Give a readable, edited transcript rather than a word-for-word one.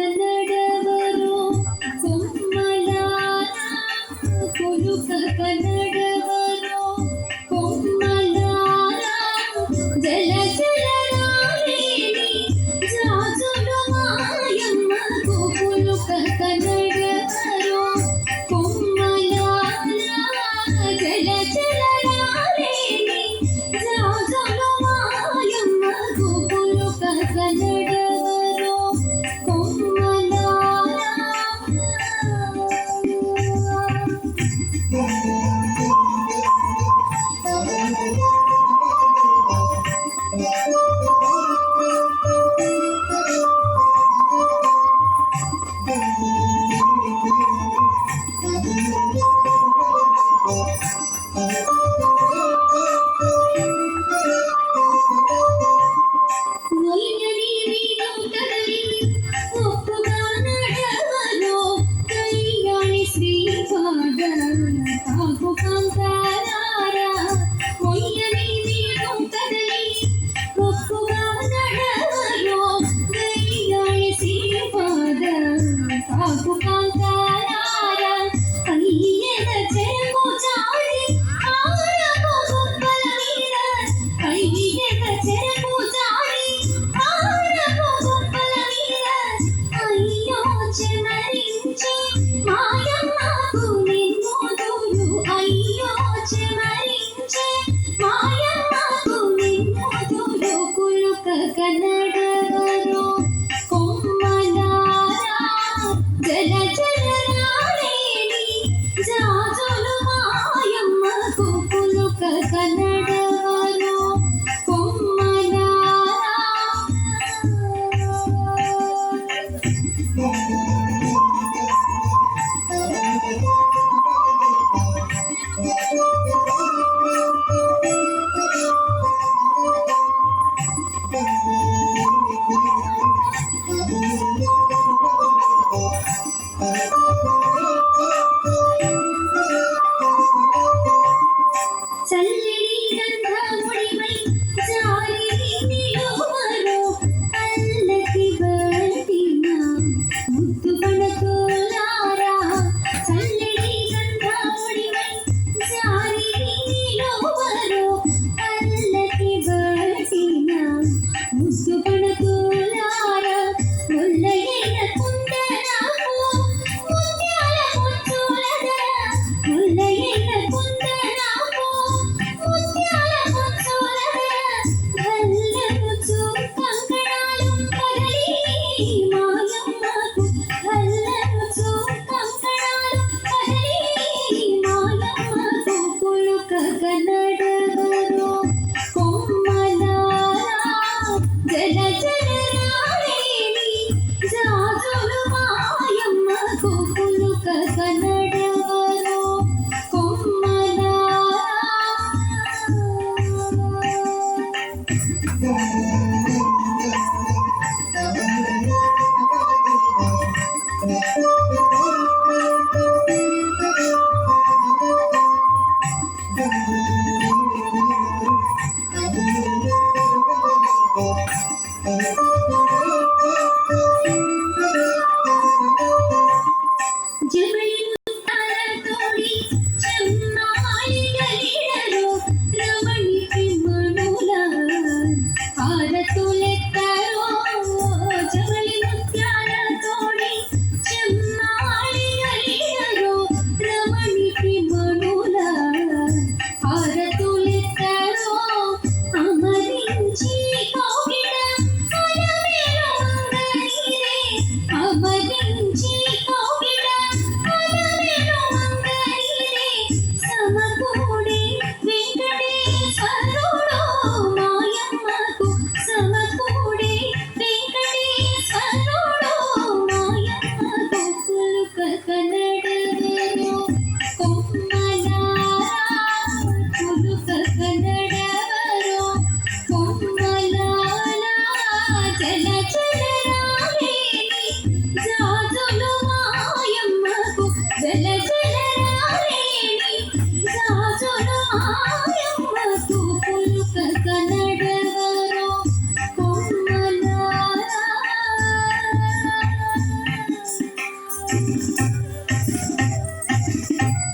ಕನ್ನಡವರು ಕೊಮ್ಮಲಾರ ಕುಲುಕ ಕನ್ನಡವರು ಕೊಮ್ಮಲಾರ ಜಲಚರರಾರೇನಿ ಜಾಜುಲು ಮಾಯಮ್ಮ ಕುಲುಕ ಕನ್ನಡವರು ಕೊಮ್ಮಲಾರ ಜಲಚರರಾರೇನಿ ಜಾಜುಲು ಮಾಯಮ್ಮ ಕುಲುಕ ಕನ್ನಡವರು ಕೊಮ್ಮಲಾರ ಕನ್ನಡವರು ಕೊಮ್ಮಲಾರ ಜಲಚರರಾರೇನಿ ಜಾಜುಲು ಮಾಯಮ್ಮ ಕುಲುಕ ಕನ್ನಡವರು ಕೊಮ್ಮಲಾರ ಚಲ್ಲಿಡಿ ಗಂಧ ಮುಡಿಮೈ ಜಾರಿ ನಿಲುವರು ಅಲ್ಲತಿ ಬರ್ತಿನ ಮುದ್ದು ಬಣಕೋಲಾರ ಚಲ್ಲಿಡಿ ಗಂಧ ಮುಡಿಮೈ ಜಾರಿ ನಿಲುವರು ಅಲ್ಲತಿ ಬರ್ತಿನ ಮುದ್ದು ಬಣಕೋಲಾರ ಮುಲ್ಲಯ್ಯನ ಕುಂದನಾಪು ಮುತ್ಯಾಲ ಮುಚ್ಚೋಲದರ ಮುಲ್ಲಯ್ಯನ ಕುಂದನಾಪು ముత్యాల ముచ్చోలదర గల్ల ముచ్చు కంకణాలు కదలి మాయమ్మకు గల్ల ముచ్చు కంకణాలు కదలి మాయమ్మకు కులుక కన్నడವರು కొమ్మలార జలచరరారేని జాజులు మాయమ్మకు కులుక కన్నడವರು కొమ్మలార